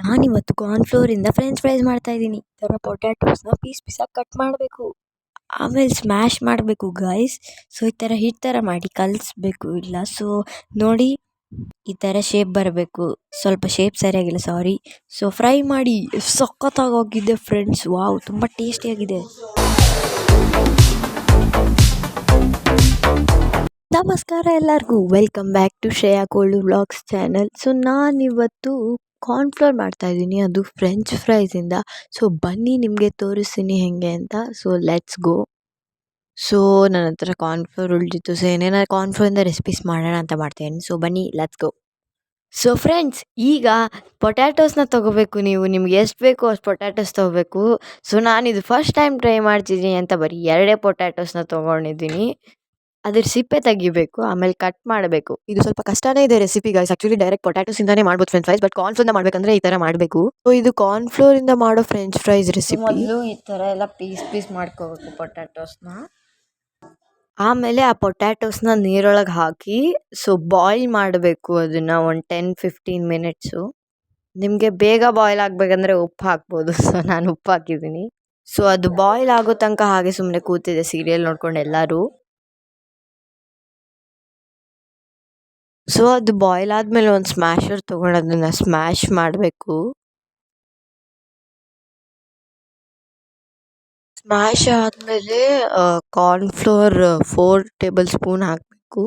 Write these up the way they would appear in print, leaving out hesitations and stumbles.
ನಾನಿವತ್ತು ಕಾರ್ನ್‌ಫ್ಲೋರಿಂದ French fries ಮಾಡ್ತಾಯಿದ್ದೀನಿ. ಈ ಥರ ಪೊಟ್ಯಾಟೋಸ್‌ನ ಪೀಸ್ ಪೀಸಾಗಿ ಕಟ್ ಮಾಡಬೇಕು. ಆಮೇಲೆ ಸ್ಮ್ಯಾಶ್ ಮಾಡಬೇಕು ಗೈಸ್. ಸೊ ಈ ಥರ ಹಿಟ್ಟು ಥರ ಮಾಡಿ ಕಲಿಸ್ಬೇಕು ಇಲ್ಲ. ಸೊ ನೋಡಿ ಈ ಥರ ಶೇಪ್ ಬರಬೇಕು. ಸ್ವಲ್ಪ ಶೇಪ್ ಸರಿಯಾಗಿಲ್ಲ, ಸಾರಿ. ಸೊ ಫ್ರೈ ಮಾಡಿ. ಸಖತ್ತಾಗೋಗಿದೆ ಫ್ರೆಂಡ್ಸ್, ವಾವ್, ತುಂಬ ಟೇಸ್ಟಿಯಾಗಿದೆ. ನಮಸ್ಕಾರ ಎಲ್ಲರಿಗೂ, ವೆಲ್ಕಮ್ ಬ್ಯಾಕ್ ಟು ಶ್ರೇಯಾ ಕೋಲ್ಡು ವ್ಲಾಗ್ಸ್ ಚಾನಲ್. ಸೊ ನಾನಿವತ್ತು ಕಾರ್ನ್‌ಫ್ಲೋರ್ ಮಾಡ್ತಾಯಿದ್ದೀನಿ, ಅದು ಫ್ರೆಂಚ್ ಫ್ರೈಸಿಂದ. ಸೊ ಬನ್ನಿ ನಿಮಗೆ ತೋರಿಸ್ತೀನಿ ಹೇಗೆ ಅಂತ. So let's go. ಸೊ ನನ್ನ ಹತ್ರ ಕಾರ್ನ್‌ಫ್ಲೋರ್ ಉಳಿದಿತ್ತು. ಸೊ ಏನೇನಾರು ಕಾರ್ನ್‌ಫ್ಲೋರಿಂದ ರೆಸಿಪೀಸ್ ಮಾಡೋಣ ಅಂತ ಮಾಡ್ತಾಯಿದ್ದೀನಿ. ಸೊ ಬನ್ನಿ ಲೆಟ್ಸ್ ಗೋ. ಸೊ ಫ್ರೆಂಡ್ಸ್, ಈಗ ಪೊಟ್ಯಾಟೋಸ್ನ ತೊಗೋಬೇಕು. ನಿಮ್ಗೆ ಎಷ್ಟು ಬೇಕೋ ಅಷ್ಟು ಪೊಟ್ಯಾಟೋಸ್ ತೊಗೋಬೇಕು. ಸೊ ನಾನಿದು ಫಸ್ಟ್ ಟೈಮ್ ಟ್ರೈ ಮಾಡ್ತಿದ್ದೀನಿ ಅಂತ ಬರೀ 2 ಪೊಟ್ಯಾಟೋಸ್ನ ತೊಗೊಂಡಿದ್ದೀನಿ. ಅದ್ರ ಸಿಪ್ಪೆ ತೆಗಿಬೇಕು, ಆಮೇಲೆ ಕಟ್ ಮಾಡಬೇಕು. ಇದು ಸ್ವಲ್ಪ ಕಷ್ಟನೇ ಇದೆ recipe guys. Actually direct potatoes ಇಂದಾನೇ ಮಾಡ್ಬೋದು ಫ್ರೆಂಚ್ ಫ್ರೈಸ್, ಬಟ್ ಕಾರ್ನ್‌ಫ್ಲೋರ್ ಇಂದ ಮಾಡ್ಬೇಕಂದ್ರೆ ಈ ತರ ಮಾಡಬೇಕು. ಸೊ ಇದು ಕಾರ್ನ್‌ಫ್ಲೋರ್ ಇಂದ ಮಾಡೋ ಫ್ರೆಂಚ್ ಫ್ರೈಸ್ ರೆಸಿಪಿ. ಮೊದಲು ಈ ಥರ ಎಲ್ಲ ಪೀಸ್ ಮಾಡ್ಕೋಬೇಕು ಪೊಟ್ಯಾಟೋಸ್ನ. ಆಮೇಲೆ ಆ ಪೊಟ್ಯಾಟೋಸ್ನ ನೀರೊಳಗೆ ಹಾಕಿ ಸೊ ಬಾಯ್ಲ್ ಮಾಡಬೇಕು ಅದನ್ನು ಒಂದು 10-15 ಮಿನಿಟ್ಸು. ನಿಮಗೆ ಬೇಗ ಬಾಯ್ಲ್ ಆಗಬೇಕಂದ್ರೆ ಉಪ್ಪು ಹಾಕ್ಬೋದು. ಸೊ ನಾನು ಉಪ್ಪು ಹಾಕಿದ್ದೀನಿ. ಸೊ ಅದು ಬಾಯ್ಲ್ ಆಗೋ ತನಕ ಹಾಗೆ ಸುಮ್ಮನೆ ಕೂತಿದೆ ಸೀರಿಯಲ್ ನೋಡ್ಕೊಂಡು ಎಲ್ಲರೂ. ಸೊ ಅದು ಬಾಯ್ಲ್ ಆದಮೇಲೆ ಒಂದು ಸ್ಮ್ಯಾಶರ್ ತೊಗೊಂಡು ಅದನ್ನು ಸ್ಮ್ಯಾಶ್ ಮಾಡಬೇಕು. ಸ್ಮ್ಯಾಶ್ ಆದಮೇಲೆ ಕಾರ್ನ್‌ಫ್ಲೋರ್ 4 ಟೇಬಲ್ ಸ್ಪೂನ್ ಹಾಕಬೇಕು.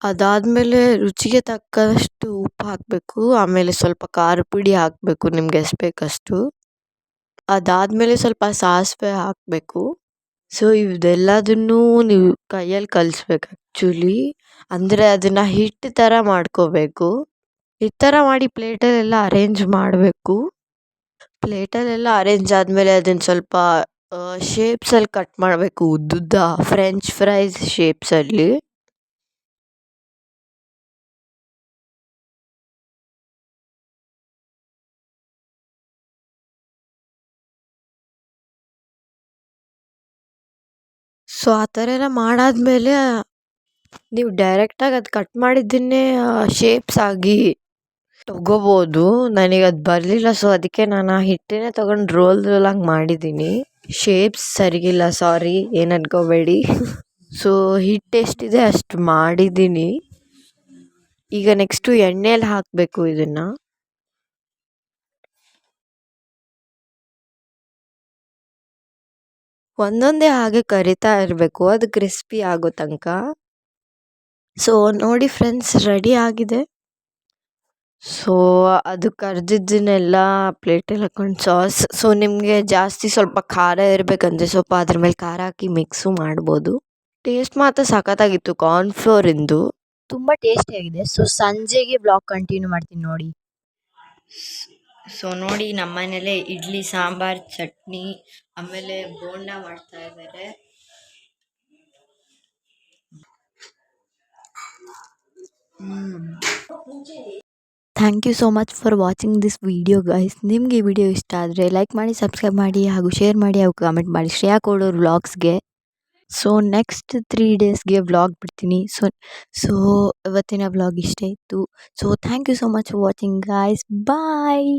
ಅದಾದಮೇಲೆ ರುಚಿಗೆ ತಕ್ಕಷ್ಟು ಉಪ್ಪು ಹಾಕಬೇಕು. ಆಮೇಲೆ ಸ್ವಲ್ಪ ಖಾರ ಪುಡಿ ಹಾಕಬೇಕು, ನಿಮ್ಗೆ ಎಷ್ಟು ಬೇಕಷ್ಟು. ಅದಾದಮೇಲೆ ಸ್ವಲ್ಪ ಸಾಸಿವೆ ಹಾಕಬೇಕು. ಸೊ ಇದೆಲ್ಲದನ್ನೂ ನೀವು ಕೈಯಲ್ಲಿ ಕಲಿಸ್ಬೇಕು ಆ್ಯಕ್ಚುಲಿ. ಅಂದರೆ ಅದನ್ನು ಹಿಟ್ಟು ಥರ ಮಾಡ್ಕೋಬೇಕು. ಹಿಟ್ಟು ಥರ ಮಾಡಿ ಪ್ಲೇಟಲ್ಲೆಲ್ಲ ಅರೇಂಜ್ ಮಾಡಬೇಕು. ಪ್ಲೇಟಲ್ಲೆಲ್ಲ ಅರೇಂಜ್ ಆದಮೇಲೆ ಅದನ್ನು ಸ್ವಲ್ಪ ಶೇಪ್ಸಲ್ಲಿ ಕಟ್ ಮಾಡಬೇಕು, ಉದ್ದುದ್ದ ಫ್ರೆಂಚ್ ಫ್ರೈಸ್ ಶೇಪ್ಸಲ್ಲಿ. ಸೊ ಆ ಥರ ಎಲ್ಲ ಮಾಡಾದ್ಮೇಲೆ ನೀವು ಡೈರೆಕ್ಟಾಗಿ ಅದು ಕಟ್ ಮಾಡಿದ್ದನ್ನೇ ಶೇಪ್ಸ್ ಆಗಿ ತೊಗೋಬೋದು. ನನಗೆ ಅದು ಬರಲಿಲ್ಲ, ಸೊ ಅದಕ್ಕೆ ನಾನು ಆ ಹಿಟ್ಟನ್ನೇ ತೊಗೊಂಡು ರೋಲ್ ಆಗಿ ಮಾಡಿದ್ದೀನಿ. ಶೇಪ್ಸ್ ಸರಿಗಿಲ್ಲ, ಸಾರಿ, ಏನು ಅನ್ಕೋಬೇಡಿ. ಸೊ ಹಿಟ್ಟು ಎಷ್ಟಿದೆ ಅಷ್ಟು ಮಾಡಿದ್ದೀನಿ. ಈಗ ನೆಕ್ಸ್ಟು ಎಣ್ಣೆಯಲ್ಲಿ ಹಾಕಬೇಕು ಇದನ್ನು. ಒಂದೊಂದೇ ಹಾಗೆ ಕರಿತಾ ಇರಬೇಕು, ಅದು ಕ್ರಿಸ್ಪಿ ಆಗೋ ತನಕ. ಸೊ ನೋಡಿ ಫ್ರೆಂಡ್ಸ್, ರೆಡಿ ಆಗಿದೆ. ಸೊ ಅದು ಕರ್ದಿದ್ದನ್ನೆಲ್ಲ ಪ್ಲೇಟಲ್ಲಿ ಹಾಕೊಂಡು ಸೊ ನಿಮಗೆ ಜಾಸ್ತಿ ಸ್ವಲ್ಪ ಖಾರ ಇರಬೇಕಂದ್ರೆ ಸ್ವಲ್ಪ ಅದ್ರ ಮೇಲೆ ಖಾರ ಹಾಕಿ ಮಿಕ್ಸು ಮಾಡ್ಬೋದು. ಟೇಸ್ಟ್ ಮಾತ್ರ ಸಖತ್ತಾಗಿತ್ತು ಕಾರ್ನ್‌ಫ್ಲೋರಿಂದು, ತುಂಬ ಟೇಸ್ಟಿಯಾಗಿದೆ. ಸೊ ಸಂಜೆಗೆ ಬ್ಲಾಗ್ ಕಂಟಿನ್ಯೂ ಮಾಡ್ತೀನಿ ನೋಡಿ. ಸೊ ನೋಡಿ, ನಮ್ಮ ಮನೇಲೆ ಇಡ್ಲಿ, ಸಾಂಬಾರ್, ಚಟ್ನಿ, ಆಮೇಲೆ ಬೋಂಡ ಮಾಡ್ತಾ ಇದ್ದಾರೆ. Thank you so much for watching this video guys. ನಿಮಗೆ ಈ ವಿಡಿಯೋ ಇಷ್ಟ ಆದರೆ ಲೈಕ್ ಮಾಡಿ, ಸಬ್ಸ್ಕ್ರೈಬ್ ಮಾಡಿ, ಹಾಗೂ ಶೇರ್ ಮಾಡಿ, ಹಾಗೂ ಕಮೆಂಟ್ ಮಾಡಿ ಶ್ರೇಯಾ ಕೋಡೂರ್ ವ್ಲಾಗ್ಸ್ಗೆ. ಸೊ ನೆಕ್ಸ್ಟ್ 3 ಡೇಸ್ಗೆ ವ್ಲಾಗ್ ಬಿಡ್ತೀನಿ. ಸೊ ಇವತ್ತಿನ ವ್ಲಾಗ್ ಇಷ್ಟ ಇತ್ತು. So thank you so much for watching guys. Bye.